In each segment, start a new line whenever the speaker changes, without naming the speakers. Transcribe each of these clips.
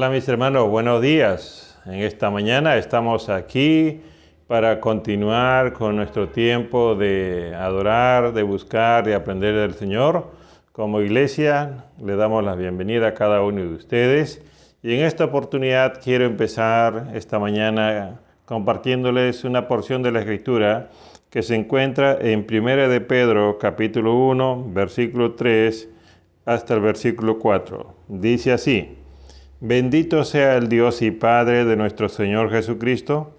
Hola mis hermanos, buenos días. En esta mañana estamos aquí para continuar con nuestro tiempo de adorar, de buscar, de aprender del Señor. Como iglesia le damos la bienvenida a cada uno de ustedes y en esta oportunidad quiero empezar esta mañana compartiéndoles una porción de la Escritura que se encuentra en 1 de Pedro capítulo 1 versículo 3 hasta el versículo 4. Dice así: Bendito sea el Dios y Padre de nuestro Señor Jesucristo,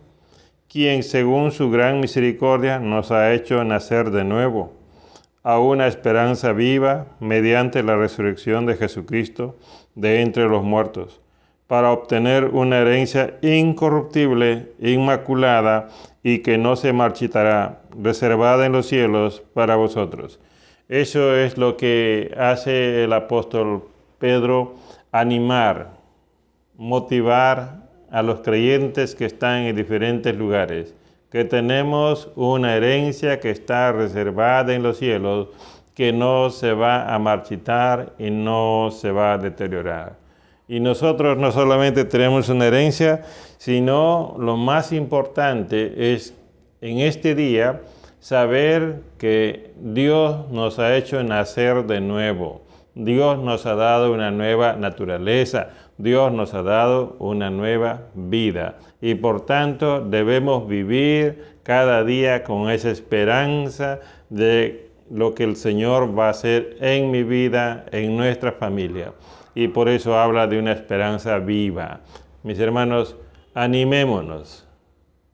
quien según su gran misericordia nos ha hecho nacer de nuevo, a una esperanza viva mediante la resurrección de Jesucristo de entre los muertos, para obtener una herencia incorruptible, inmaculada y que no se marchitará, reservada en los cielos para vosotros. Eso es lo que hace el apóstol Pedro: animar, motivar a los creyentes que están en diferentes lugares, que tenemos una herencia que está reservada en los cielos, que no se va a marchitar y no se va a deteriorar. Y nosotros no solamente tenemos una herencia, sino lo más importante es en este día saber que Dios nos ha hecho nacer de nuevo. Dios nos ha dado una nueva naturaleza. Dios nos ha dado una nueva vida y por tanto debemos vivir cada día con esa esperanza de lo que el Señor va a hacer en mi vida, en nuestra familia. Y por eso habla de una esperanza viva. Mis hermanos, animémonos.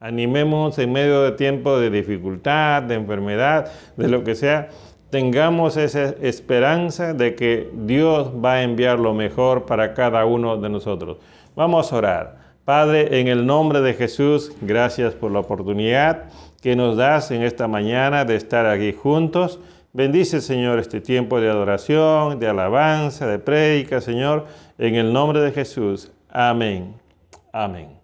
Animémonos en medio de tiempos de dificultad, de enfermedad, de lo que sea. Tengamos esa esperanza de que Dios va a enviar lo mejor para cada uno de nosotros. Vamos a orar. Padre, en el nombre de Jesús, gracias por la oportunidad que nos das en esta mañana de estar aquí juntos. Bendice, Señor, este tiempo de adoración, de alabanza, de prédica, Señor, en el nombre de Jesús. Amén. Amén.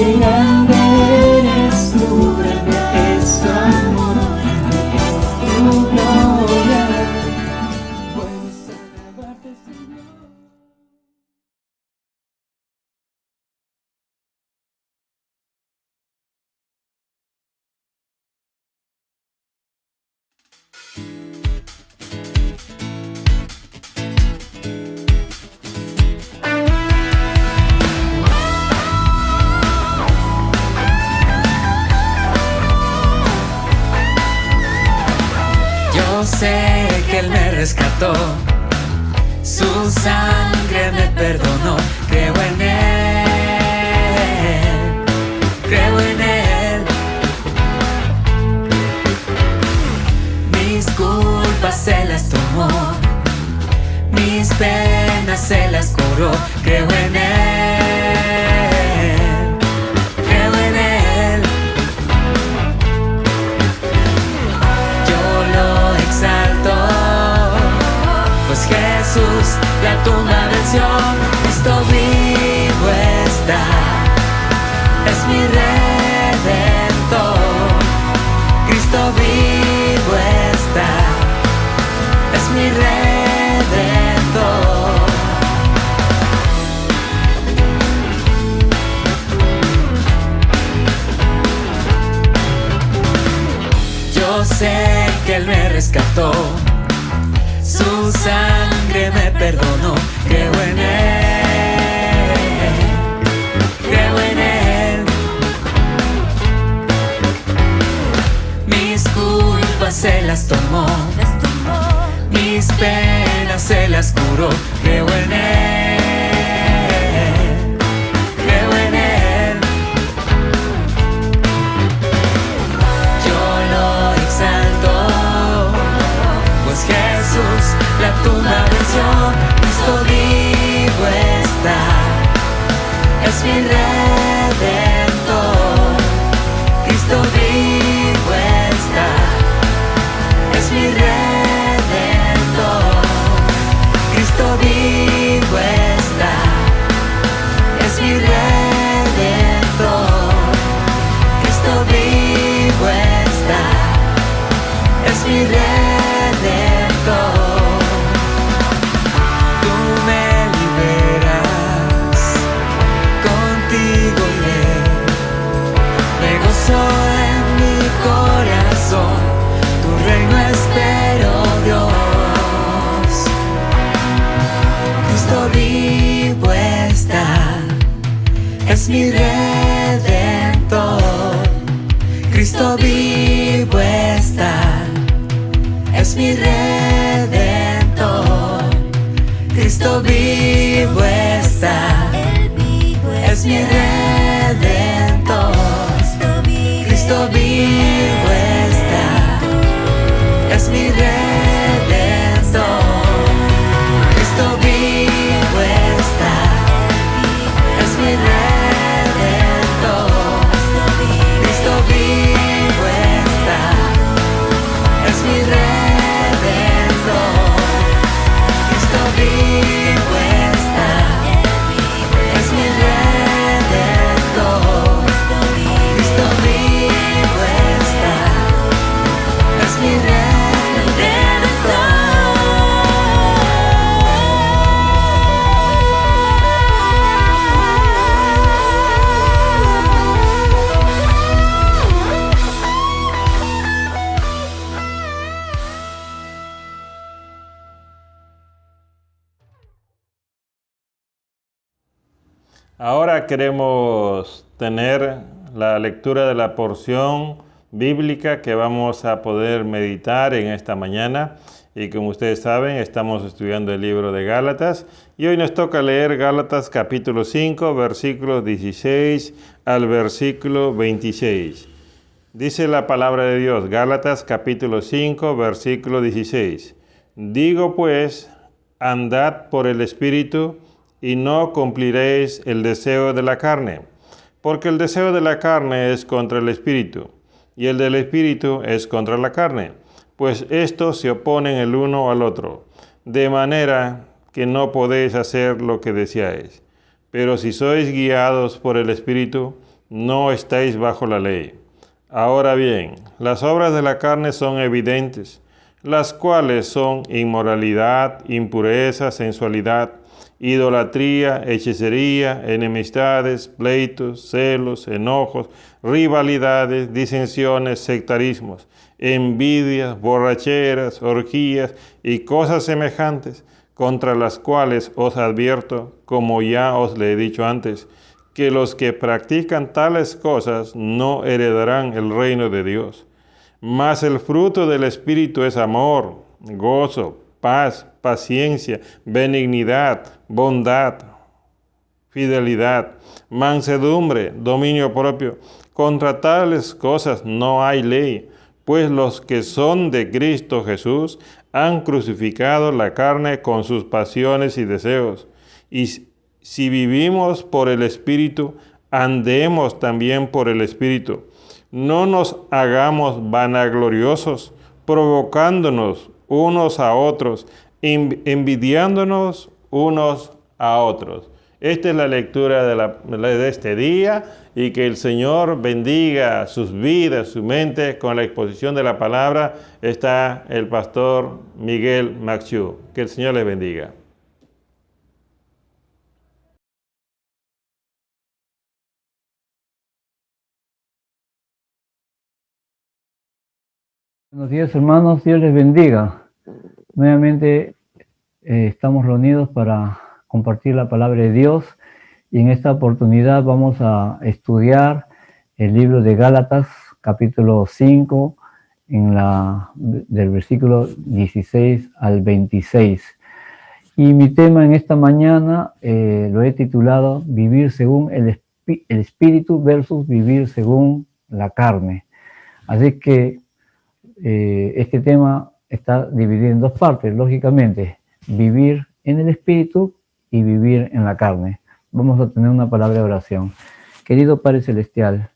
Qué grande eres tú, grande es tu amor, grande es tu gloria. Puedes alabarte, Señor.
Yo sé que Él me rescató, su sangre me perdonó. Creo en Él, creo en Él. Mis culpas se las tomó, mis penas se las curó. Creo en Él, creo en Él. Yo lo exalto, pues Jesús la tumba venció. Cristo vivo está, es mi redentor. Cristo vivo está, es mi redentor. Yo sé que Él me rescató, su sangre me perdonó. Creo en Él, creo en Él. Mis culpas se las tomó, mis penas se las curó. Creo en Él, creo en Él. Yo lo exalto, pues Jesús la tumba venció. Cristo vivo está, es mi redentor. Cristo vivo está, es mi redentor. Cristo vivo está, es mi redentor. Cristo vivo está, es mi redentor. Tú me liberas, contigo iré. Me gozo en mi corazón, tu reino espero, Dios. Cristo vivo está, es mi redentor. Cristo vivo está, es mi redentor. Cristo vivo está, es mi redentor. Cristo vivo está, es mi redentor. Cristo vivo está, es mi redentor. Cristo vivo está, es mi redentor. Cristo vivo está, es mi redentor. Cristo vivo está, es mi redentor.
Ahora queremos tener la lectura de la porción bíblica que vamos a poder meditar en esta mañana. Y como ustedes saben, estamos estudiando el libro de Gálatas. Y hoy nos toca leer Gálatas capítulo 5, versículos 16 al versículo 26. Dice la palabra de Dios, Gálatas capítulo 5, versículo 16. Digo pues, andad por el Espíritu, y no cumpliréis el deseo de la carne, porque el deseo de la carne es contra el Espíritu, y el del Espíritu es contra la carne, pues estos se oponen el uno al otro, de manera que no podéis hacer lo que deseáis. Pero si sois guiados por el Espíritu, no estáis bajo la ley. Ahora bien, las obras de la carne son evidentes, las cuales son inmoralidad, impureza, sensualidad, idolatría, hechicería, enemistades, pleitos, celos, enojos, rivalidades, disensiones, sectarismos, envidias, borracheras, orgías y cosas semejantes, contra las cuales os advierto, como ya os le he dicho antes, que los que practican tales cosas no heredarán el reino de Dios. Mas el fruto del Espíritu es amor, gozo, paz, paciencia, benignidad, bondad, fidelidad, mansedumbre, dominio propio. Contra tales cosas no hay ley, pues los que son de Cristo Jesús han crucificado la carne con sus pasiones y deseos. Y si vivimos por el Espíritu, andemos también por el Espíritu. No nos hagamos vanagloriosos, provocándonos unos a otros, envidiándonos unos a otros. Esta es la lectura de este día, y que el Señor bendiga sus vidas, su mente. Con la exposición de la palabra está el pastor Miguel Maxiú. Que el Señor les bendiga.
Buenos días, hermanos, Dios les bendiga. Nuevamente estamos reunidos para compartir la palabra de Dios, y en esta oportunidad vamos a estudiar el libro de Gálatas, capítulo 5, del versículo 16 al 26. Y mi tema en esta mañana lo he titulado Vivir según el Espíritu versus vivir según la carne. Así que este tema está dividido en dos partes, lógicamente, vivir en el Espíritu y vivir en la carne. Vamos a tener una palabra de oración. Querido Padre Celestial,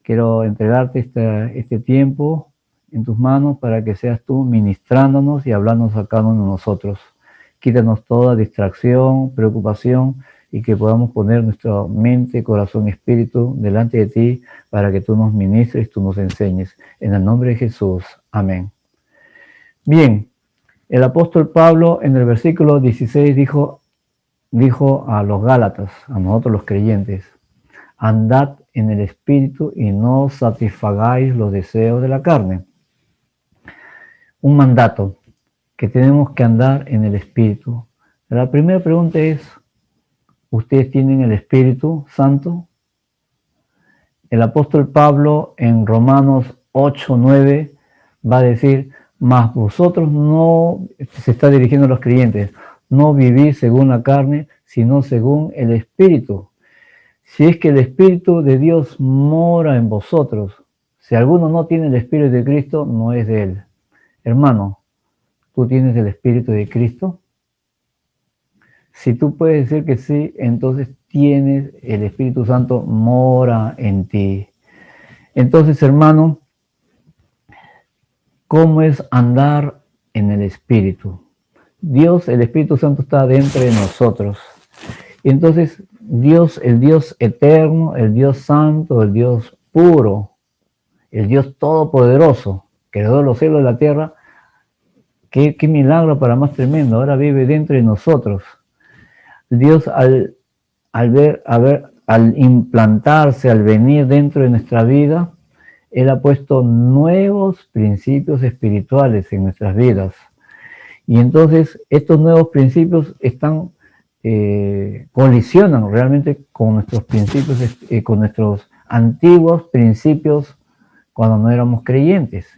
quiero entregarte este tiempo en tus manos para que seas tú ministrándonos y hablándonos a cada uno de nosotros. Quítanos toda distracción, preocupación, y que podamos poner nuestra mente, corazón y espíritu delante de ti para que tú nos ministres, tú nos enseñes. En el nombre de Jesús. Amén. Bien, el apóstol Pablo en el versículo 16 dijo a los Gálatas, a nosotros los creyentes: andad en el Espíritu y no satisfagáis los deseos de la carne. Un mandato, que tenemos que andar en el Espíritu. La primera pregunta es: ¿ustedes tienen el Espíritu Santo? El apóstol Pablo en Romanos 8:9 va a decir: mas vosotros no, se está dirigiendo a los creyentes, no vivís según la carne, sino según el Espíritu. Si es que el Espíritu de Dios mora en vosotros. Si alguno no tiene el Espíritu de Cristo, no es de él. Hermano, ¿tú tienes el Espíritu de Cristo? Si tú puedes decir que sí, entonces tienes el Espíritu Santo, mora en ti. Entonces, hermano, ¿cómo es andar en el Espíritu? Dios, el Espíritu Santo, está dentro de nosotros. Y entonces Dios, el Dios eterno, el Dios santo, el Dios puro, el Dios todopoderoso, creador de los cielos y la tierra, qué milagro para más tremendo, ahora vive dentro de nosotros. Dios al implantarse, al venir dentro de nuestra vida, Él ha puesto nuevos principios espirituales en nuestras vidas. Y entonces estos nuevos principios colisionan realmente con nuestros principios, con nuestros antiguos principios cuando no éramos creyentes.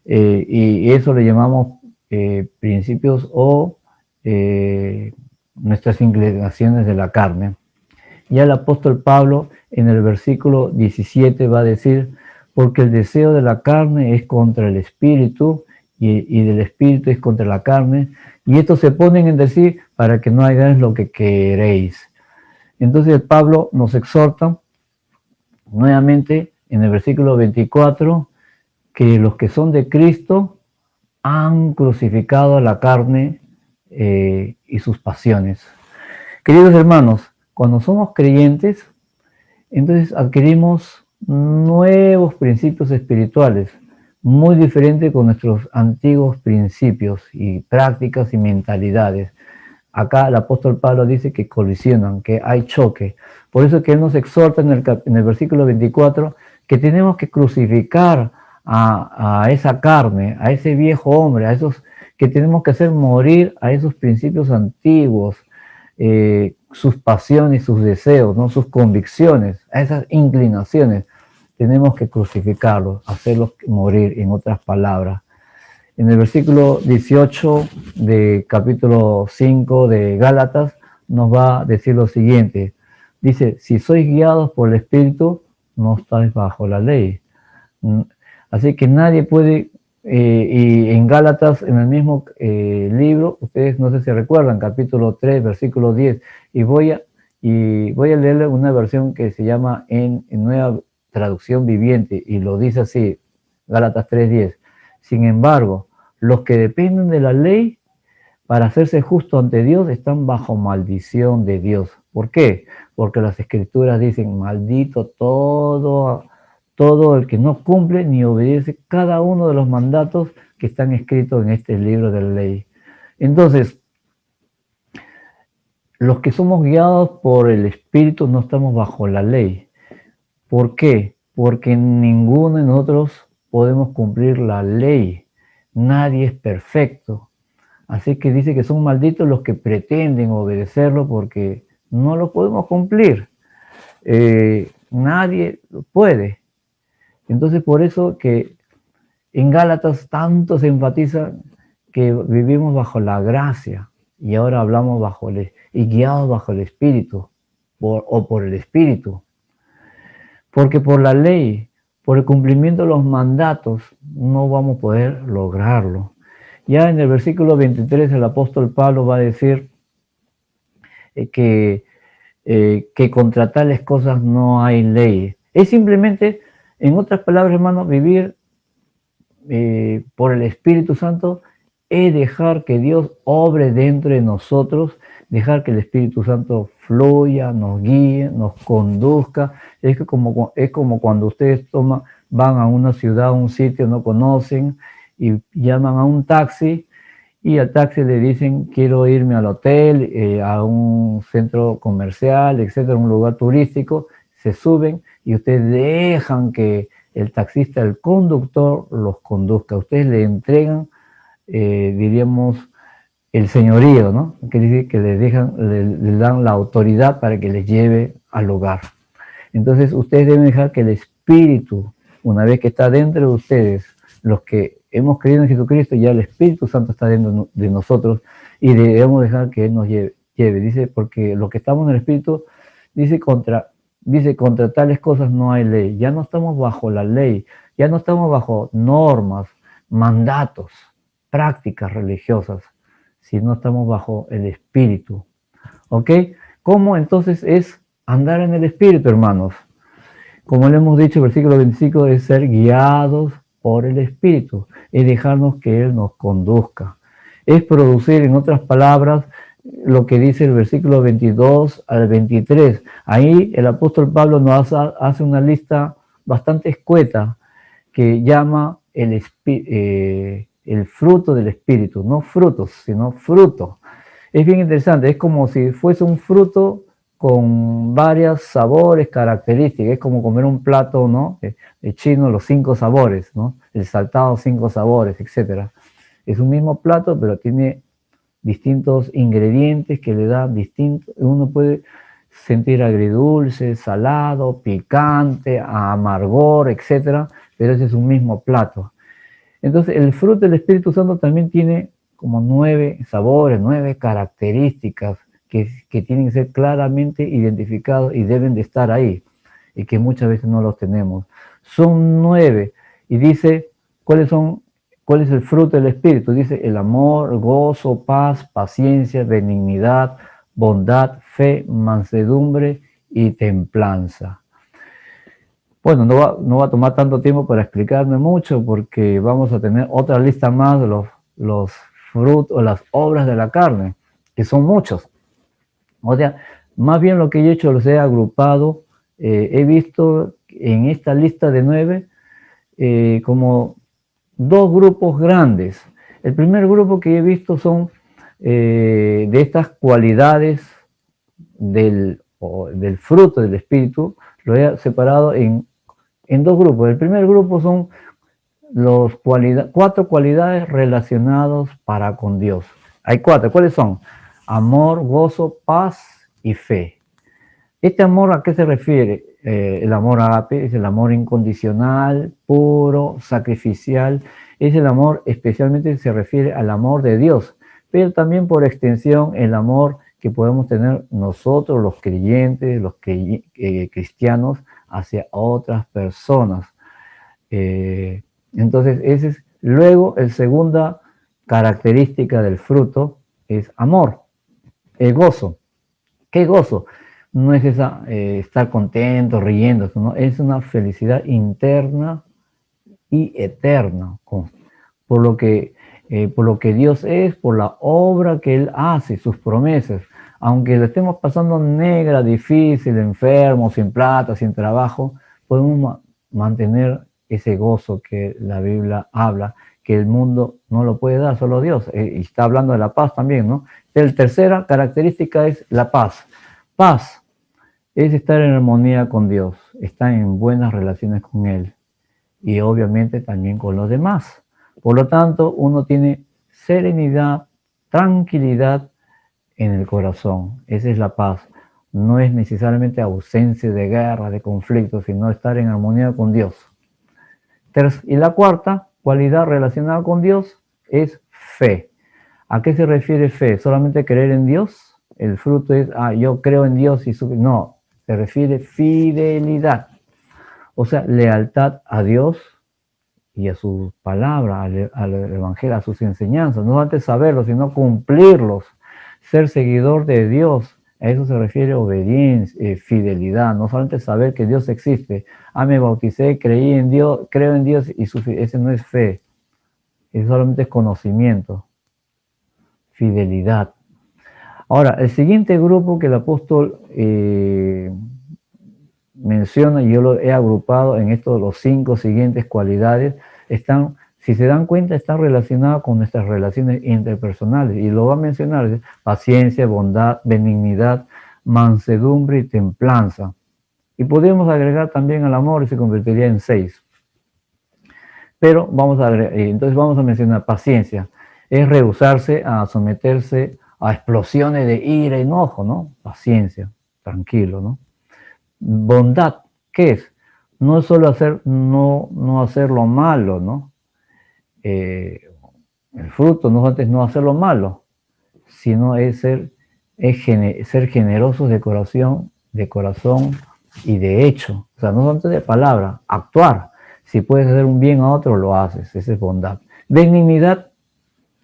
Y eso le llamamos principios o nuestras inclinaciones de la carne. Ya el apóstol Pablo en el versículo 17 va a decir: porque el deseo de la carne es contra el espíritu, y del espíritu es contra la carne, y estos se ponen en decir para que no hagáis lo que queréis. Entonces Pablo nos exhorta nuevamente en el versículo 24 que los que son de Cristo han crucificado la carne y sus pasiones. Queridos hermanos, cuando somos creyentes, Entonces adquirimos nuevos principios espirituales, muy diferentes con nuestros antiguos principios y prácticas y mentalidades. Acá el apóstol Pablo dice que colisionan, que hay choque. Por eso que él nos exhorta en el versículo 24 que tenemos que crucificar a esa carne, a ese viejo hombre, que tenemos que hacer morir a esos principios antiguos, sus pasiones, sus deseos, ¿no? Sus convicciones, a esas inclinaciones. Tenemos que crucificarlos, hacerlos morir, en otras palabras. En el versículo 18 de capítulo 5 de Gálatas nos va a decir lo siguiente. Dice, si sois guiados por el Espíritu, no estáis bajo la ley. Así que nadie puede, y en Gálatas, en el mismo libro, ustedes no sé si recuerdan, capítulo 3, versículo 10, y voy a leerle una versión que se llama en Nueva Traducción Viviente, y lo dice así, Gálatas 3:10. Sin embargo, los que dependen de la ley para hacerse justo ante Dios están bajo maldición de Dios. ¿Por qué? Porque las Escrituras dicen, maldito todo el que no cumple ni obedece cada uno de los mandatos que están escritos en este libro de la ley. Entonces, los que somos guiados por el Espíritu no estamos bajo la ley. ¿Por qué? Porque ninguno de nosotros podemos cumplir la ley. Nadie es perfecto. Así que dice que son malditos los que pretenden obedecerlo porque no lo podemos cumplir. Nadie lo puede. Entonces por eso que en Gálatas tanto se enfatiza que vivimos bajo la gracia y ahora hablamos y guiados bajo el Espíritu o por el Espíritu. Porque por la ley, por el cumplimiento de los mandatos, no vamos a poder lograrlo. Ya en el versículo 23 el apóstol Pablo va a decir que contra tales cosas no hay ley. Es simplemente, en otras palabras, hermanos, vivir por el Espíritu Santo es dejar que Dios obre dentro de nosotros, dejar que el Espíritu Santo fluya, nos guíe, nos conduzca. Es como cuando ustedes van a una ciudad, a un sitio, no conocen, y llaman a un taxi, y al taxi le dicen, quiero irme al hotel, a un centro comercial, etcétera, un lugar turístico. Se suben y ustedes dejan que el taxista, el conductor, los conduzca. Ustedes le entregan, diríamos, el señorío, ¿no? Que dice que le dan la autoridad para que les lleve al lugar. Entonces ustedes deben dejar que el Espíritu, una vez que está dentro de ustedes, los que hemos creído en Jesucristo, ya el Espíritu Santo está dentro de nosotros y debemos dejar que Él nos lleve. Dice, porque los que estamos en el Espíritu, dice contra tales cosas no hay ley. Ya no estamos bajo la ley, ya no estamos bajo normas, mandatos, prácticas religiosas, sino estamos bajo el Espíritu. ¿Ok? ¿Cómo entonces es andar en el Espíritu, hermanos? Como le hemos dicho, el versículo 25 es ser guiados por el Espíritu, es dejarnos que Él nos conduzca. Es producir, en otras palabras, lo que dice el versículo 22 al 23. Ahí el apóstol Pablo nos hace una lista bastante escueta que llama el fruto del Espíritu, no frutos, sino fruto. Es bien interesante, es como si fuese un fruto con varios sabores, características. Es como comer un plato, ¿no? De chino, los 5 sabores, ¿no? El saltado, 5 sabores, etc. Es un mismo plato, pero tiene distintos ingredientes que le dan distintos. Uno puede sentir agridulce, salado, picante, amargor, etc. Pero ese es un mismo plato. Entonces, el fruto del Espíritu Santo también tiene como 9 sabores, 9 características que tienen que ser claramente identificados y deben de estar ahí, y que muchas veces no los tenemos. Son 9, y dice, ¿cuál es el fruto del Espíritu? Dice el amor, gozo, paz, paciencia, benignidad, bondad, fe, mansedumbre y templanza. Bueno, no va a tomar tanto tiempo para explicarme mucho, porque vamos a tener otra lista más de los frutos o las obras de la carne, que son muchos. O sea, más bien lo que he hecho los he agrupado he visto en esta lista de 9 como dos grupos grandes. El primer grupo que he visto son de estas cualidades del fruto del Espíritu, lo he separado en dos grupos. El primer grupo son los 4 cualidades relacionadas para con Dios. Hay 4. ¿Cuáles son? Amor, gozo, paz y fe. ¿Este amor a qué se refiere? El amor ágape es el amor incondicional, puro, sacrificial. Es el amor, especialmente se refiere al amor de Dios, pero también por extensión el amor que podemos tener nosotros, los creyentes, los cristianos, hacia otras personas. Entonces, ese es luego la segunda característica del fruto, es amor, el gozo. ¿Qué gozo? No es estar contento, riendo, ¿no? Es una felicidad interna y eterna, por lo que Dios es, por la obra que Él hace, sus promesas. Aunque lo estemos pasando negra, difícil, enfermo, sin plata, sin trabajo, podemos mantener ese gozo que la Biblia habla, que el mundo no lo puede dar, solo Dios. Y está hablando de la paz también, ¿no? La tercera característica es la paz. Paz es estar en armonía con Dios, estar en buenas relaciones con Él y obviamente también con los demás. Por lo tanto, uno tiene serenidad, tranquilidad en el corazón. Esa es la paz. No es necesariamente ausencia de guerra, de conflictos, sino estar en armonía con Dios. Y la cuarta cualidad relacionada con Dios es fe. ¿A qué se refiere fe? ¿Solamente creer en Dios? El fruto es, yo creo en Dios y no, se refiere fidelidad. O sea, lealtad a Dios y a su palabra, al evangelio, a sus enseñanzas. No antes saberlos, sino cumplirlos. Ser seguidor de Dios, a eso se refiere obediencia, fidelidad. No solamente saber que Dios existe. Me bauticé, creí en Dios, creo en Dios, y ese no es fe. Es solamente conocimiento, fidelidad. Ahora, el siguiente grupo que el apóstol menciona, y yo lo he agrupado en estos los 5 siguientes cualidades, están, si se dan cuenta, están relacionadas con nuestras relaciones interpersonales, y lo va a mencionar: paciencia, bondad, benignidad, mansedumbre y templanza. Y podemos agregar también al amor y se convertiría en 6. Pero entonces vamos a mencionar paciencia. Es rehusarse a someterse a explosiones de ira y enojo, ¿no? Paciencia, tranquilo, ¿no? Bondad, ¿qué es? No es solo no hacer lo malo, ¿no? El fruto no es no hacer lo malo, sino es ser generosos de corazón y de hecho. O sea, no solamente de palabra, actuar. Si puedes hacer un bien a otro, lo haces. Esa es bondad. Benignidad,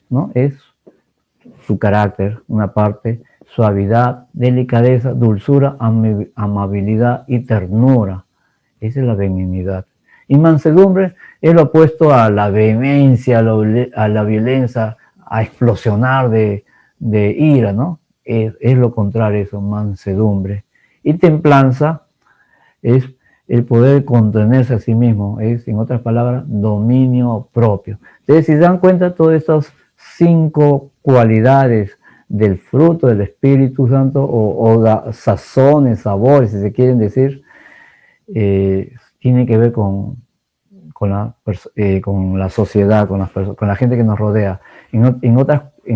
¿no? Es su carácter, una parte, suavidad, delicadeza, dulzura, amabilidad y ternura. Esa es la benignidad. Y mansedumbre es lo opuesto a la vehemencia, a la violencia, a explosionar de ira, ¿no? Es lo contrario, eso, mansedumbre. Y templanza es el poder contenerse a sí mismo, es, en otras palabras, dominio propio. Entonces, si se dan cuenta, todas estas 5 cualidades del fruto del Espíritu Santo, o sazones, sabores, si se quieren decir, tienen que ver con la sociedad, con la gente que nos rodea. En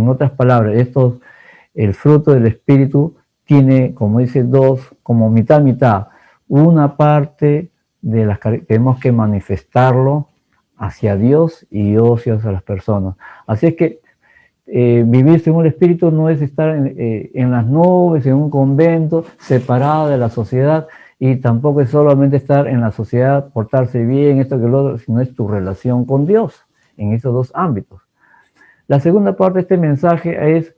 otras palabras, el fruto del Espíritu tiene, como dice, como mitad. Una parte de las que tenemos que manifestarlo hacia Dios y hacia las personas. Así es que vivir según el Espíritu no es estar en las nubes, en un convento, separado de la sociedad, y tampoco es solamente estar en la sociedad, portarse bien, esto que lo otro, sino es tu relación con Dios en esos 2 ámbitos. La segunda parte de este mensaje es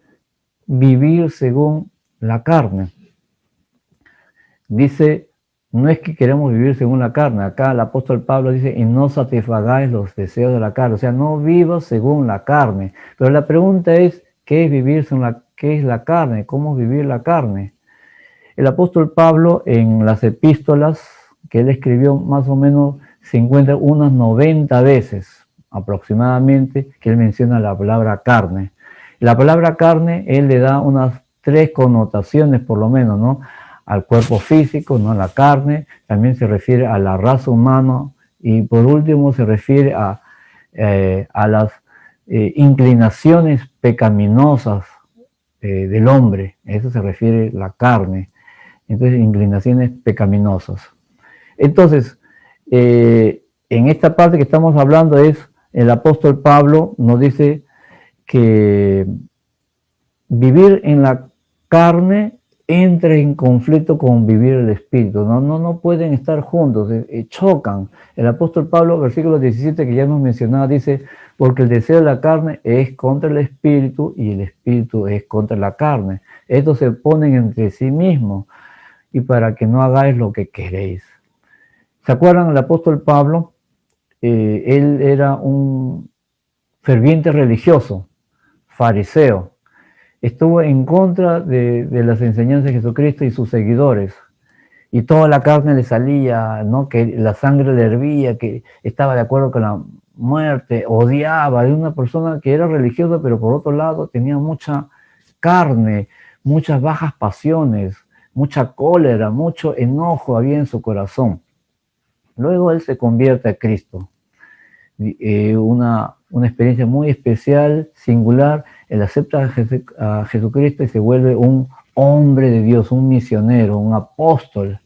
vivir según la carne. Dice, no es que queremos vivir según la carne. Acá el apóstol Pablo dice, y no satisfagáis los deseos de la carne. O sea, no vivas según la carne. Pero la pregunta es, ¿qué es vivir según qué es la carne? ¿Cómo vivir la carne? El apóstol Pablo en las epístolas que él escribió más o menos se encuentra unas 90 veces aproximadamente que él menciona la palabra carne. La palabra carne él le da unas 3 connotaciones por lo menos, ¿no? Al cuerpo físico, ¿no? La carne, también se refiere a la raza humana y por último se refiere a las inclinaciones pecaminosas del hombre. A eso se refiere la carne. Entonces, inclinaciones pecaminosas. Entonces, en esta parte que estamos hablando el apóstol Pablo nos dice que vivir en la carne entra en conflicto con vivir el espíritu, no pueden estar juntos, chocan. El apóstol Pablo, versículo 17 que ya hemos mencionado, dice, porque el deseo de la carne es contra el espíritu y el espíritu es contra la carne. Estos se oponen entre sí mismos y para que no hagáis lo que queréis. ¿Se acuerdan del apóstol Pablo? Él era un ferviente religioso, fariseo. Estuvo en contra de las enseñanzas de Jesucristo y sus seguidores. Y toda la carne le salía, ¿no? Que la sangre le hervía, que estaba de acuerdo con la muerte, odiaba. Era una persona que era religiosa, pero por otro lado tenía mucha carne, muchas bajas pasiones, mucha cólera, mucho enojo había en su corazón. Luego él se convierte a Cristo. Una experiencia muy especial, singular. Él acepta a Jesucristo y se vuelve un hombre de Dios, un misionero, un apóstol.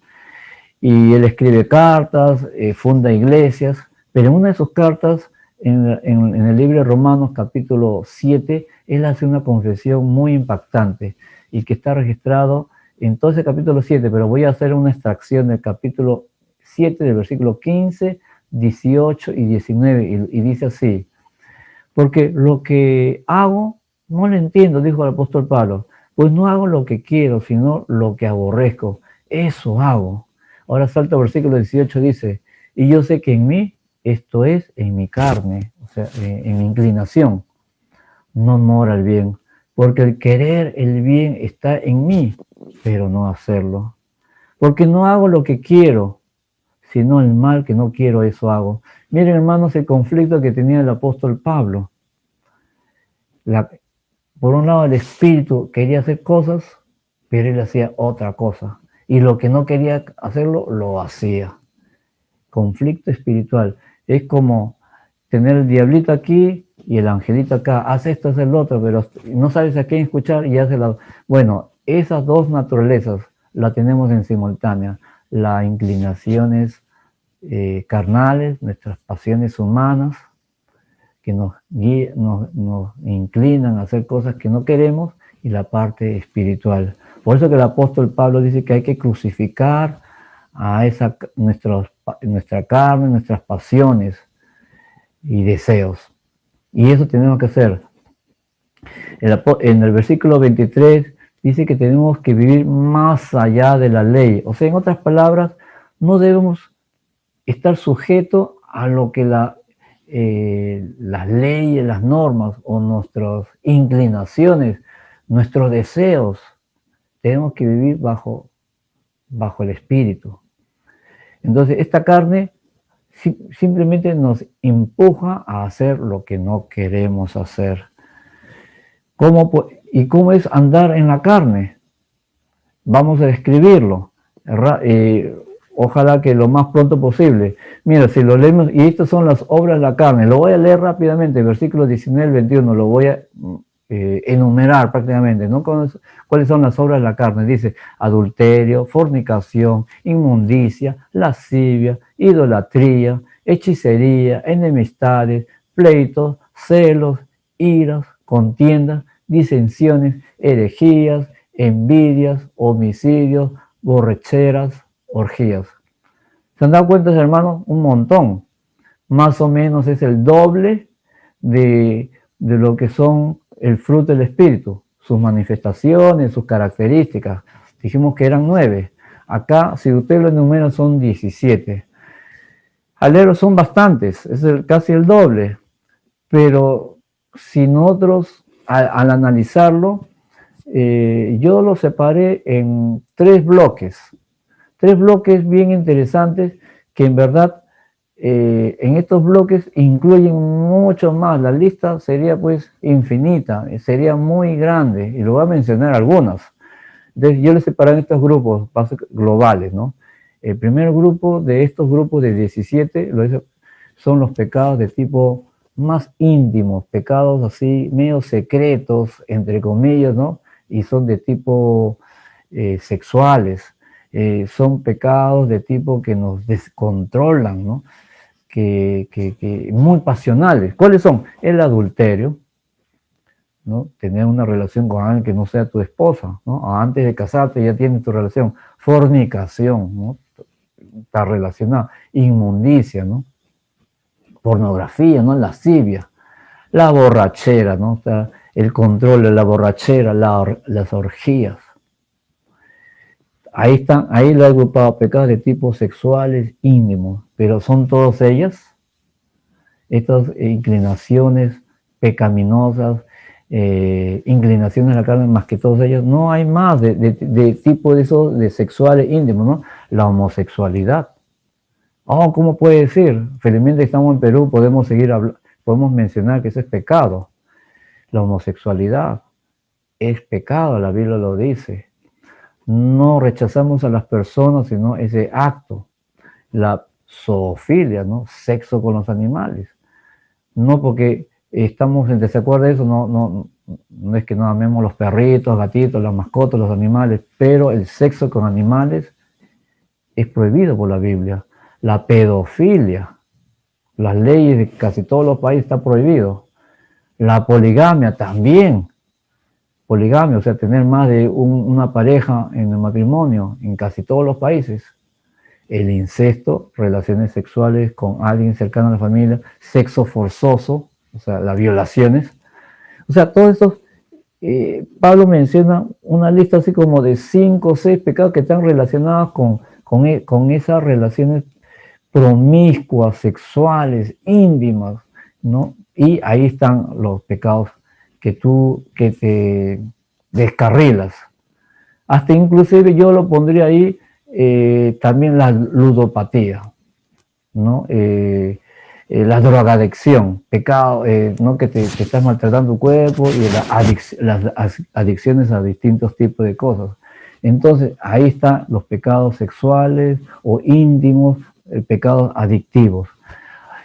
Y él escribe cartas, funda iglesias, pero en una de sus cartas, en el libro de Romanos capítulo 7, él hace una confesión muy impactante y que está registrado en todo ese capítulo 7, pero voy a hacer una extracción del capítulo 7, del versículo 15, 18 y 19, y dice así: porque lo que hago no lo entiendo, dijo el apóstol Pablo, pues no hago lo que quiero, sino lo que aborrezco, eso hago. Ahora salta al versículo 18, dice, y yo sé que en mí, esto es, en mi carne, o sea, en mi inclinación, no mora el bien, porque el querer el bien está en mí, pero no hacerlo. Porque no hago lo que quiero, sino el mal que no quiero, eso hago. Miren, hermanos, el conflicto que tenía el apóstol Pablo. Por un lado, el espíritu quería hacer cosas, pero él hacía otra cosa. Y lo que no quería hacerlo, lo hacía. Conflicto espiritual. Es como tener el diablito aquí y el angelito acá. Haz esto, haz el otro, pero no sabes a quién escuchar y hace la... Bueno, esas dos naturalezas las tenemos en simultánea. Las inclinaciones carnales, nuestras pasiones humanas, que nos inclinan a hacer cosas que no queremos, y la parte espiritual. Por eso que el apóstol Pablo dice que hay que crucificar a nuestra carne, nuestras pasiones y deseos. Y eso tenemos que hacer. En el versículo 23 dice que tenemos que vivir más allá de la ley. O sea, en otras palabras, no debemos estar sujetos a lo que las leyes, las normas o nuestras inclinaciones, nuestros deseos. Tenemos que vivir bajo el espíritu. Entonces, esta carne simplemente nos empuja a hacer lo que no queremos hacer. ¿Y cómo es andar en la carne? Vamos a describirlo. Ojalá que lo más pronto posible. Mira, si lo leemos, y estas son las obras de la carne. Lo voy a leer rápidamente, versículos 19 al 21, lo voy a enumerar prácticamente, ¿no? ¿Cuáles son las obras de la carne? Dice, adulterio, fornicación, inmundicia, lascivia, idolatría, hechicería, enemistades, pleitos, celos, iras, contiendas, disensiones, herejías, envidias, homicidios, borracheras, orgías. ¿Se han dado cuenta, hermanos? Un montón. Más o menos es el doble de lo que son el fruto del Espíritu, sus manifestaciones, sus características. Dijimos que eran 9. Acá, si usted lo enumera, son 17. Aleros son bastantes, es casi el doble. Pero si nosotros, al analizarlo, yo lo separé en tres bloques bien interesantes que en verdad en estos bloques incluyen mucho más. La lista sería pues infinita, sería muy grande y lo voy a mencionar algunos. Entonces yo les separé en estos grupos globales, ¿no? El primer grupo de estos grupos de 17 son los pecados de tipo más íntimos, pecados así medio secretos, entre comillas, ¿no? Y son de tipo sexuales, son pecados de tipo que nos descontrolan, ¿no? Que muy pasionales. ¿Cuáles son? El adulterio, ¿no? Tener una relación con alguien que no sea tu esposa, ¿no? Antes de casarte ya tienes tu relación. Fornicación, ¿no? Está relacionada. Inmundicia, ¿no? Pornografía, ¿no? Lascivia. La borrachera, ¿no? O sea, el control de la borrachera, las orgías. Ahí están, ahí lo he agrupado, pecados de tipo sexuales íntimos, pero son todas ellas, estas inclinaciones pecaminosas, inclinaciones a la carne, más que todas ellas, no hay más de tipo de esos de sexuales íntimos, ¿no? La homosexualidad. Oh, ¿cómo puede decir? Felizmente estamos en Perú, podemos seguir hablando, podemos mencionar que eso es pecado. La homosexualidad es pecado, la Biblia lo dice. No rechazamos a las personas, sino ese acto. La zoofilia, ¿no? Sexo con los animales. No porque estamos en desacuerdo de eso, no es que no amemos los perritos, gatitos, las mascotas, los animales, pero el sexo con animales es prohibido por la Biblia. La pedofilia, las leyes de casi todos los países está prohibido. La poligamia también. Poligamia, o sea, tener más de una pareja en el matrimonio en casi todos los países. El incesto, relaciones sexuales con alguien cercano a la familia, sexo forzoso, o sea, las violaciones. O sea, todos estos, Pablo menciona una lista así como de 5 o 6 pecados que están relacionados con esas relaciones promiscuas, sexuales, íntimas, ¿no? Y ahí están los pecados que te descarrilas. Hasta inclusive yo lo pondría ahí también la ludopatía, ¿no? La drogadicción, pecado, ¿no? Que te estás maltratando tu cuerpo y las adicciones a distintos tipos de cosas. Entonces, ahí están los pecados sexuales o íntimos, pecados adictivos.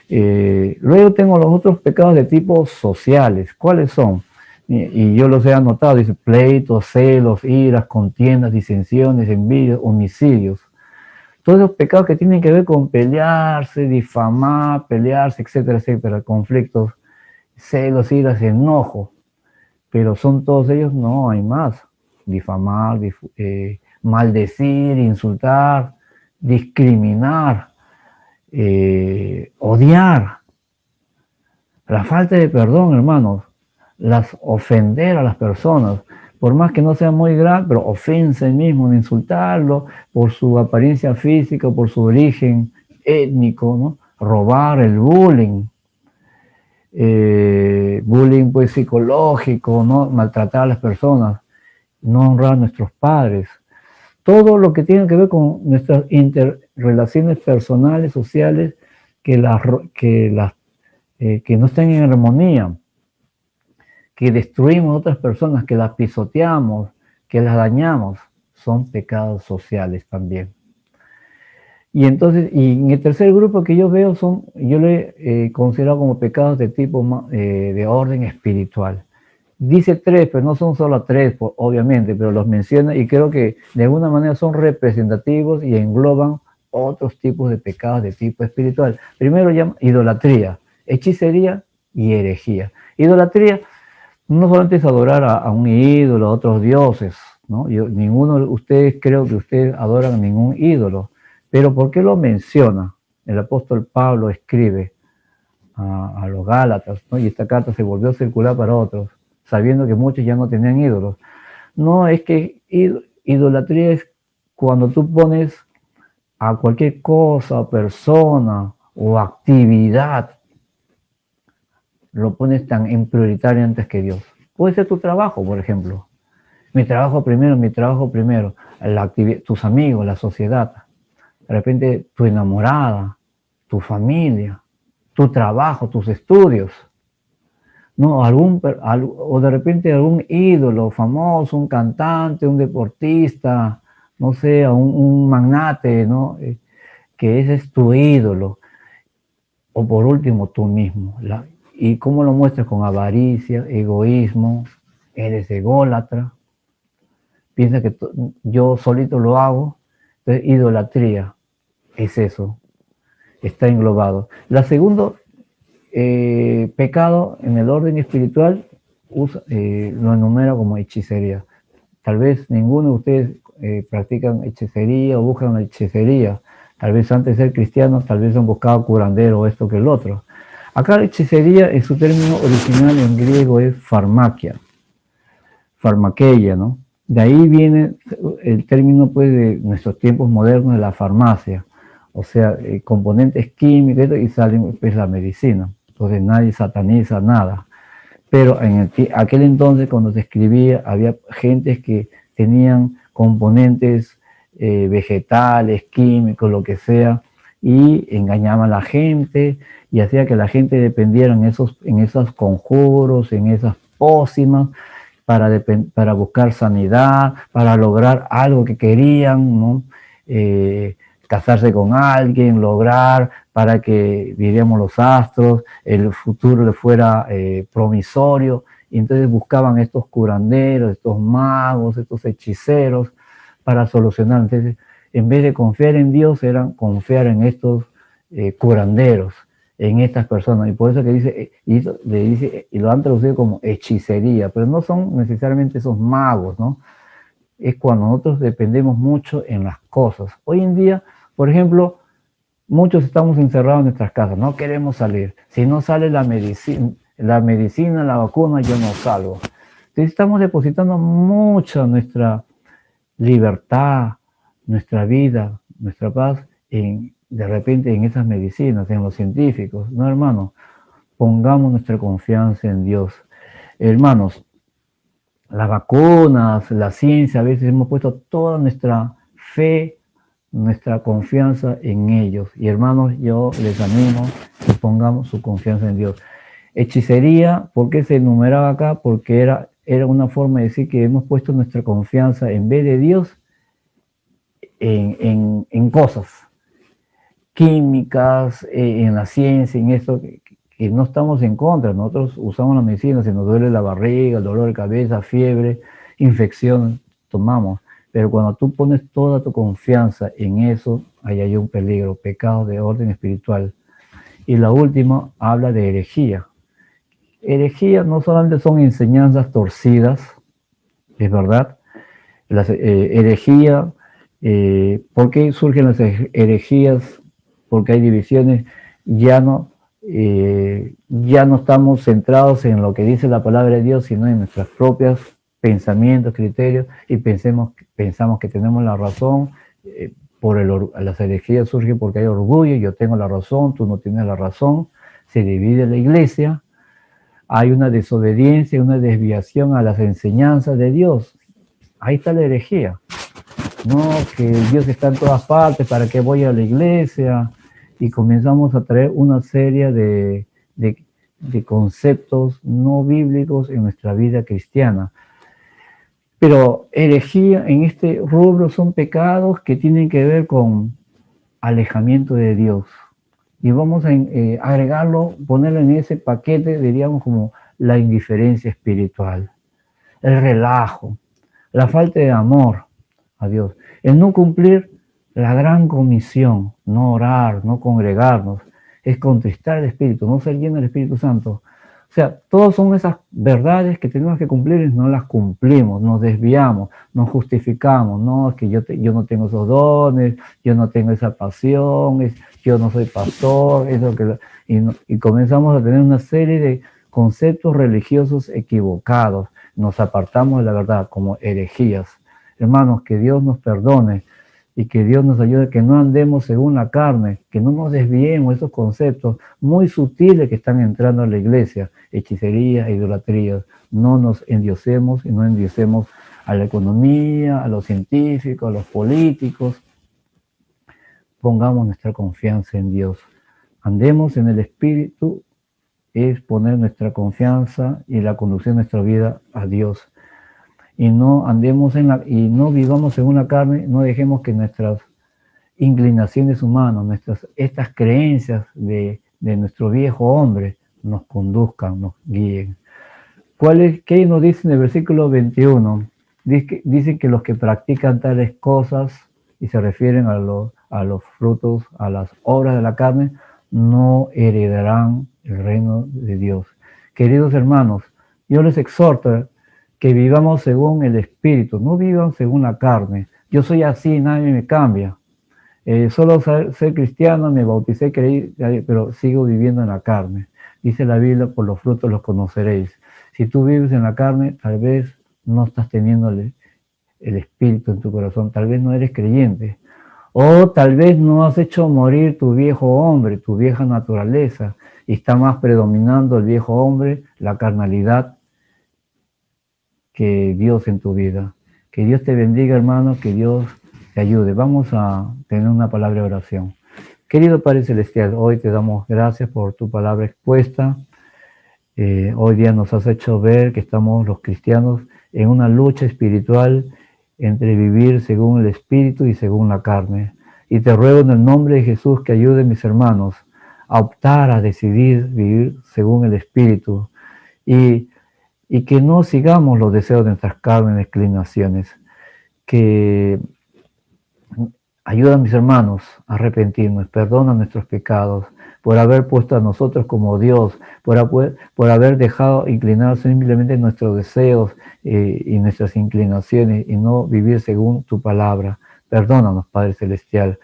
Luego tengo los otros pecados de tipo sociales. ¿Cuáles son? Y yo los he anotado, dice pleitos, celos, iras, contiendas, disensiones, envidias, homicidios. Todos los pecados que tienen que ver con pelearse, difamar, pelearse, etcétera, etcétera, conflictos, celos, iras, enojo. Pero son todos ellos, no hay más. Difamar, maldecir, insultar, discriminar, odiar. La falta de perdón, hermanos, las ofender a las personas, por más que no sea muy grave, pero ofensa el mismo, de insultarlo por su apariencia física, por su origen étnico, ¿no? Robar, el bullying, bullying pues psicológico, ¿no? Maltratar a las personas, no honrar a nuestros padres. Todo lo que tiene que ver con nuestras interrelaciones personales, sociales, que no estén en armonía, que destruimos a otras personas, que las pisoteamos, que las dañamos, son pecados sociales también. Y entonces, y en el tercer grupo que yo veo yo lo he considerado como pecados de tipo de orden espiritual. Dice 3, pero no son solo 3, obviamente, pero los menciona y creo que de alguna manera son representativos y engloban otros tipos de pecados de tipo espiritual. Primero llama idolatría, hechicería y herejía. Idolatría no solamente es adorar a un ídolo, a otros dioses, ¿no? Ninguno de ustedes, creo que ustedes adoran a ningún ídolo, pero ¿por qué lo menciona? El apóstol Pablo escribe a los Gálatas, ¿no? Y esta carta se volvió a circular para otros, sabiendo que muchos ya no tenían ídolos. No, es que idolatría es cuando tú pones a cualquier cosa, persona o actividad, lo pones tan en prioritario antes que Dios. Puede ser tu trabajo, por ejemplo. mi trabajo primero, tus amigos, la sociedad, de repente tu enamorada, tu familia, tu trabajo, tus estudios, ¿no? O de repente algún ídolo famoso, un cantante, un deportista, no sé, un magnate, ¿no? Que ese es tu ídolo. O por último, tú mismo. ¿Y cómo lo muestras? Con avaricia, egoísmo, eres ególatra, piensa que yo solito lo hago, entonces idolatría, es eso, está englobado. La segundo pecado en el orden espiritual lo enumera como hechicería. Tal vez ninguno de ustedes practican hechicería o buscan la hechicería. Tal vez antes de ser cristianos, tal vez han buscado curandero o esto que el otro. Acá la hechicería en su término original en griego es farmakia, farmakeia, ¿no? De ahí viene el término pues de nuestros tiempos modernos de la farmacia, o sea, componentes químicos y salen pues la medicina. Entonces nadie sataniza nada. Pero en aquel entonces cuando se escribía había gentes que tenían componentes vegetales, químicos, lo que sea, y engañaban a la gente y hacía que la gente dependiera en esos conjuros, en esas pócimas, para buscar sanidad, para lograr algo que querían, ¿no? Casarse con alguien, lograr para que viéramos los astros, el futuro le fuera promisorio, y entonces buscaban estos curanderos, estos magos, estos hechiceros para solucionar. Entonces, en vez de confiar en Dios, eran confiar en estos curanderos, en estas personas, y por eso que dice, y lo han traducido como hechicería, pero no son necesariamente esos magos, ¿no? Es cuando nosotros dependemos mucho en las cosas. Hoy en día, por ejemplo, muchos estamos encerrados en nuestras casas, no queremos salir. Si no sale la medicina, la vacuna, yo no salgo. Entonces estamos depositando mucha nuestra libertad, nuestra vida, nuestra paz, de repente en esas medicinas, en los científicos. No, hermanos, pongamos nuestra confianza en Dios. Hermanos, las vacunas, la ciencia, a veces hemos puesto toda nuestra fe, nuestra confianza en ellos. Y hermanos, yo les animo que pongamos su confianza en Dios. Hechicería, ¿por qué se enumeraba acá? Porque era una forma de decir que hemos puesto nuestra confianza en vez de Dios en cosas químicas, en la ciencia, en esto que no estamos en contra. Nosotros usamos la medicina, si nos duele la barriga, el dolor de cabeza, fiebre, infección, tomamos. Pero cuando tú pones toda tu confianza en eso, ahí hay un peligro, pecado de orden espiritual. Y la última habla de herejía. Herejía no solamente son enseñanzas torcidas, es verdad. Las herejía, ¿por qué surgen las herejías? Porque hay divisiones, ya no estamos centrados en lo que dice la palabra de Dios, sino en nuestros propios pensamientos, criterios, y pensamos que tenemos la razón. Las herejías surgen porque hay orgullo, yo tengo la razón, tú no tienes la razón, se divide la iglesia, hay una desobediencia, una desviación a las enseñanzas de Dios. Ahí está la herejía. No, que Dios está en todas partes, ¿para qué voy a la iglesia? Y comenzamos a traer una serie de conceptos no bíblicos en nuestra vida cristiana. Pero herejía en este rubro son pecados que tienen que ver con alejamiento de Dios. Y vamos a agregarlo, ponerlo en ese paquete, diríamos, como la indiferencia espiritual, el relajo, la falta de amor a Dios, el no cumplir la gran comisión, no orar, no congregarnos, es contristar el Espíritu, no ser lleno del Espíritu Santo. O sea, todas son esas verdades que tenemos que cumplir y no las cumplimos, nos desviamos, nos justificamos. No, es que yo no tengo esos dones, yo no tengo esa pasión, yo no soy pastor, y comenzamos a tener una serie de conceptos religiosos equivocados. Nos apartamos de la verdad como herejías. Hermanos, que Dios nos perdone y que Dios nos ayude a que no andemos según la carne, que no nos desviemos esos conceptos muy sutiles que están entrando a la iglesia, hechicería, idolatría. No nos endiosemos y no endiosemos a la economía, a los científicos, a los políticos. Pongamos nuestra confianza en Dios. Andemos en el Espíritu, es poner nuestra confianza y la conducción de nuestra vida a Dios. Y no andemos y no vivamos según la carne, no dejemos que nuestras inclinaciones humanas, estas creencias de nuestro viejo hombre nos conduzcan, nos guíen. ¿Qué nos dice en el versículo 21? Dice que los que practican tales cosas, y se refieren a los frutos, a las obras de la carne, no heredarán el reino de Dios. Queridos hermanos, yo les exhorto que vivamos según el Espíritu, no vivan según la carne. Yo soy así, nadie me cambia. Solo ser cristiano, me bauticé, creí, pero sigo viviendo en la carne. Dice la Biblia, por los frutos los conoceréis. Si tú vives en la carne, tal vez no estás teniendo el Espíritu en tu corazón, tal vez no eres creyente. O tal vez no has hecho morir tu viejo hombre, tu vieja naturaleza, y está más predominando el viejo hombre, la carnalidad, que Dios en tu vida. Que Dios te bendiga, hermano, que Dios te ayude. Vamos a tener una palabra de oración. Querido Padre Celestial, hoy te damos gracias por tu palabra expuesta. Hoy día nos has hecho ver que estamos los cristianos en una lucha espiritual entre vivir según el Espíritu y según la carne. Y te ruego en el nombre de Jesús que ayude a mis hermanos a optar, a decidir vivir según el Espíritu y que no sigamos los deseos de nuestras carnes, inclinaciones. Que ayuda a mis hermanos a arrepentirnos, perdona nuestros pecados, por haber puesto a nosotros como Dios, por haber dejado inclinar simplemente nuestros deseos y nuestras inclinaciones y no vivir según tu palabra. Perdónanos, Padre Celestial,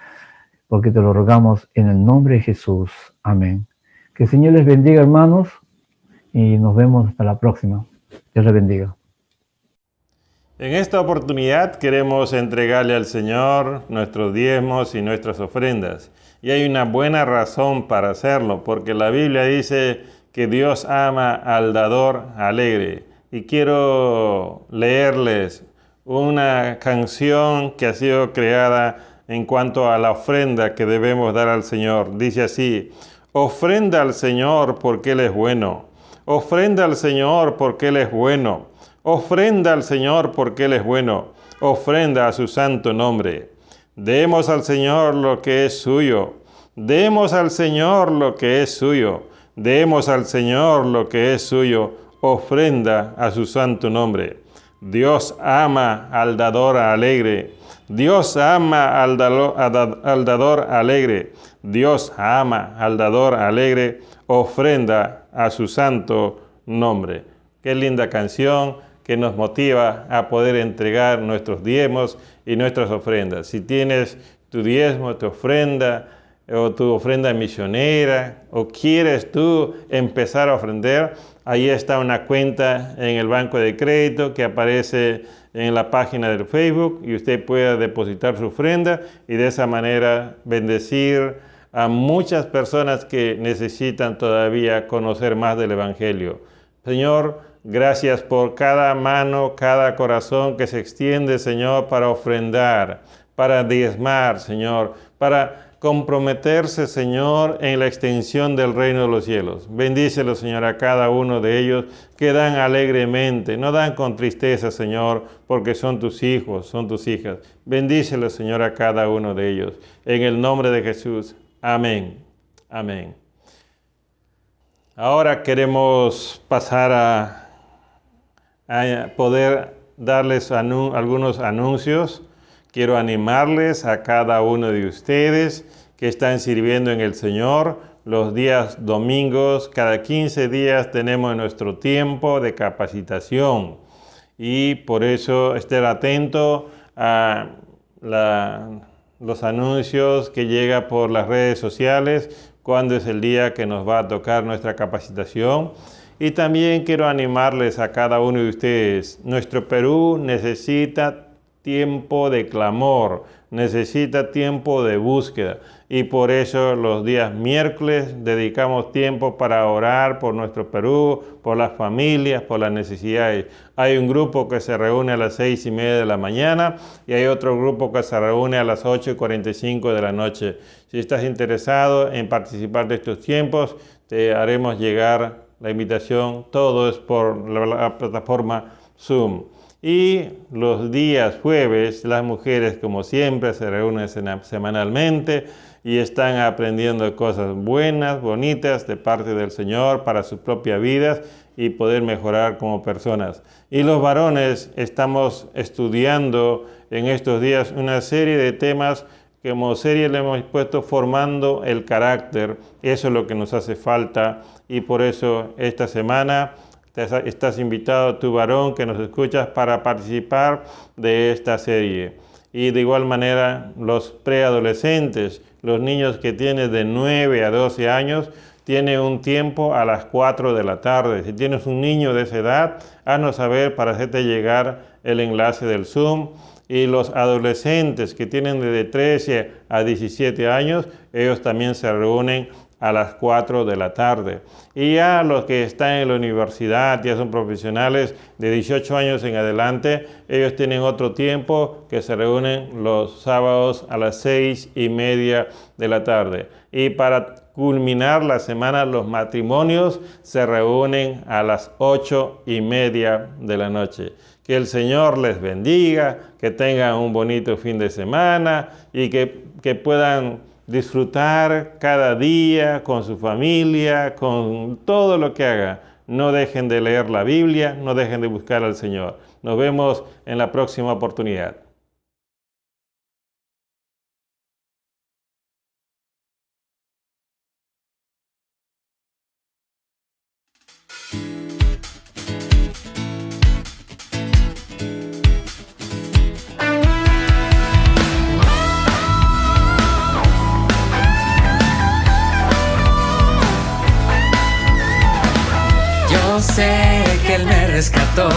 porque te lo rogamos en el nombre de Jesús. Amén. Que el Señor les bendiga, hermanos, y nos vemos hasta la próxima. Dios les bendiga.
En esta oportunidad queremos entregarle al Señor nuestros diezmos y nuestras ofrendas. Y hay una buena razón para hacerlo, porque la Biblia dice que Dios ama al dador alegre. Y quiero leerles una canción que ha sido creada en cuanto a la ofrenda que debemos dar al Señor. Dice así: ofrenda al Señor porque Él es bueno. Ofrenda al Señor porque Él es bueno. Ofrenda al Señor porque Él es bueno. Ofrenda a su santo nombre. Demos al Señor lo que es suyo. Demos al Señor lo que es suyo. Demos al Señor lo que es suyo. Ofrenda a su santo nombre. Dios ama al dador alegre. Dios ama al dador alegre. Dios ama al dador alegre. Ofrenda a su santo nombre. Qué linda canción que nos motiva a poder entregar nuestros diezmos y nuestras ofrendas. Si tienes tu diezmo, tu ofrenda o tu ofrenda misionera o quieres tú empezar a ofrendar, ahí está una cuenta en el banco de crédito que aparece en la página del Facebook y usted puede depositar su ofrenda y de esa manera bendecir a muchas personas que necesitan todavía conocer más del Evangelio. Señor, gracias por cada mano, cada corazón que se extiende, Señor, para ofrendar, para diezmar, Señor, para comprometerse, Señor, en la extensión del reino de los cielos. Bendícelo, Señor, a cada uno de ellos que dan alegremente, no dan con tristeza, Señor, porque son tus hijos, son tus hijas. Bendícelo, Señor, a cada uno de ellos. En el nombre de Jesús. Amén. Amén. Ahora queremos pasar a poder darles algunos anuncios. Quiero animarles a cada uno de ustedes que están sirviendo en el Señor. Los días domingos, cada 15 días tenemos nuestro tiempo de capacitación. Y por eso estén atentos a los anuncios que llegan por las redes sociales, cuándo es el día que nos va a tocar nuestra capacitación. Y también quiero animarles a cada uno de ustedes. Nuestro Perú necesita tiempo de clamor, necesita tiempo de búsqueda. Y por eso los días miércoles dedicamos tiempo para orar por nuestro Perú, por las familias, por las necesidades. Hay un grupo que se reúne a las 6:30 de la mañana y hay otro grupo que se reúne a las 8:45 de la noche. Si estás interesado en participar de estos tiempos, te haremos llegar la invitación. Todo es por la plataforma Zoom. Y los días jueves, las mujeres, como siempre, se reúnen semanalmente y están aprendiendo cosas buenas, bonitas de parte del Señor para sus propias vidas y poder mejorar como personas. Y los varones estamos estudiando en estos días una serie de temas que como serie le hemos puesto formando el carácter. Eso es lo que nos hace falta y por eso esta semana estás invitado, tu varón que nos escuchas, para participar de esta serie. Y de igual manera, los preadolescentes, los niños que tienen de 9 a 12 años, tienen un tiempo a las 4 de la tarde. Si tienes un niño de esa edad, haznos saber para hacerte llegar el enlace del Zoom. Y los adolescentes que tienen de 13 a 17 años, ellos también se reúnen a las 4 de la tarde. Y ya los que están en la universidad, ya son profesionales de 18 años en adelante, ellos tienen otro tiempo que se reúnen los sábados a las 6:30 de la tarde. Y para culminar la semana, los matrimonios se reúnen a las 8:30 de la noche. Que el Señor les bendiga, que tengan un bonito fin de semana y que puedan disfrutar cada día con su familia, con todo lo que hagan. No dejen de leer la Biblia, no dejen de buscar al Señor. Nos vemos en la próxima oportunidad.
Yo sé que Él me rescató,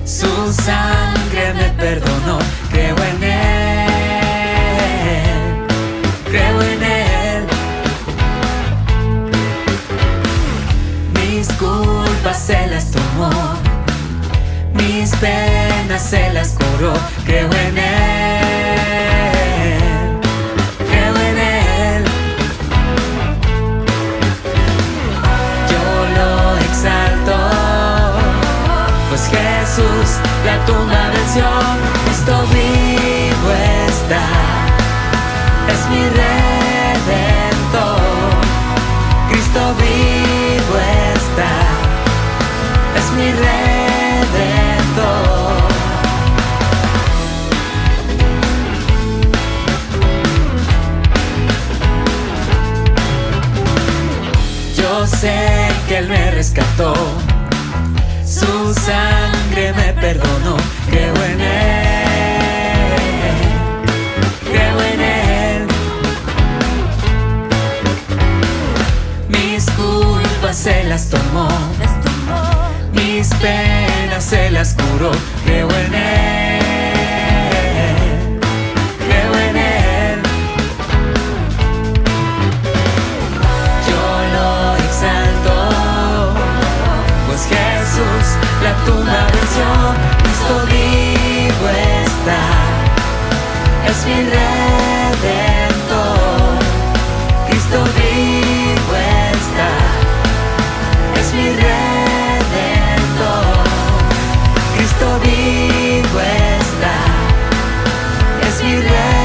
su sangre me perdonó. Creo en Él, creo en Él. Mis culpas se las tomó, mis penas se las curó. Creo en Él, creo en Él. Yo lo exalto, pues Jesús la tumba venció. Cristo vivo está, es mi redentor. Cristo vivo está, es mi redentor. Yo sé que Él me rescató, su sangre me perdonó. Creo en Él, creo en Él. Mis culpas se las tomó, mis penas se las curó. Creo en Él, creo en Él. Yo lo exalto, pues Jesús la tumba venció. Cristo vivo está, es mi redentor. Cristo vivo está, es mi redentor. Cristo vivo está, es mi redentor.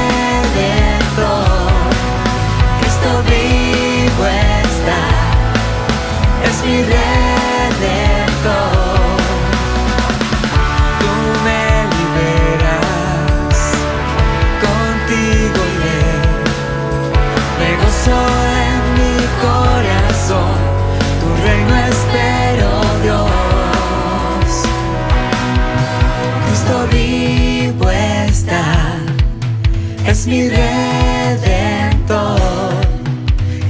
Cristo vivo está, es mi redentor. Tú me liberas, contigo iré. Me gozo en mi corazón, tu reino espero, Dios. Cristo vivo está, es mi redentor.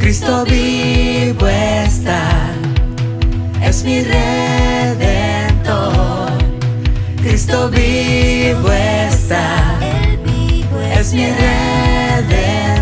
Cristo vivo está, es mi redentor. Cristo vivo está, es mi redentor.